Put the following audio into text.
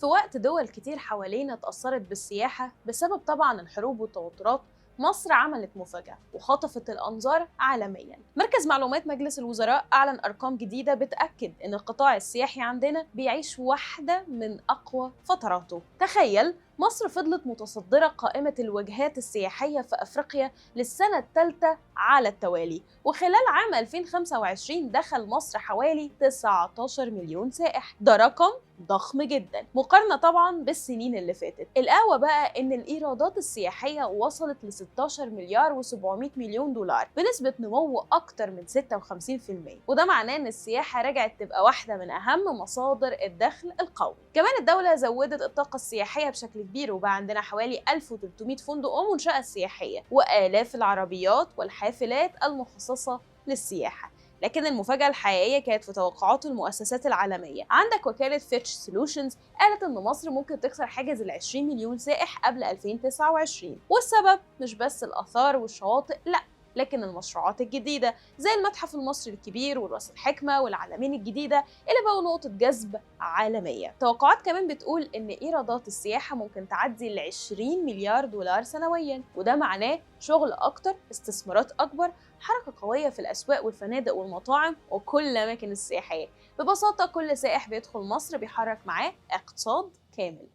في وقت دول كتير حوالينا اتأثرت بالسياحة بسبب طبعا الحروب والتوترات، مصر عملت مفاجأة وخطفت الأنظار عالميا. مركز معلومات مجلس الوزراء أعلن أرقام جديدة بتأكد إن القطاع السياحي عندنا بيعيش واحدة من أقوى فتراته. تخيل، مصر فضلت متصدرة قائمة الوجهات السياحية في أفريقيا للسنة الثالثة على التوالي، وخلال عام 2025 دخل مصر حوالي 19 مليون سائح. ده رقم ضخم جدا مقارنة طبعا بالسنين اللي فاتت. القهوة بقى إن الإيرادات السياحية وصلت ل 16 مليار و700 مليون دولار بنسبة نمو أكتر من 56%، وده معناه إن السياحة رجعت تبقى واحدة من أهم مصادر الدخل القومي. كمان الدولة زودت الطاقة السياحية بشكل كبير، وبقى عندنا حوالي 1300 فندق ومنشأة سياحية وآلاف العربيات والحافلات المخصصة للسياحة. لكن المفاجأة الحقيقية كانت في توقعات المؤسسات العالمية. عندك وكالة فيتش سولوشنز قالت إن مصر ممكن تكسر حاجز ال 20 مليون سائح قبل 2029، والسبب مش بس الآثار والشواطئ، لأ، لكن المشروعات الجديدة زي المتحف المصري الكبير والراس الحكمة والعلمين الجديدة اللي بقوا نقطة جذب عالمية. توقعات كمان بتقول إن إيرادات السياحة ممكن تعدي ال 20 مليار دولار سنويا، وده معناه شغل أكتر، استثمارات أكبر، حركة قوية في الأسواق والفنادق والمطاعم وكل الأماكن السياحية. ببساطة كل سائح بيدخل مصر بيحرك معاه اقتصاد كامل.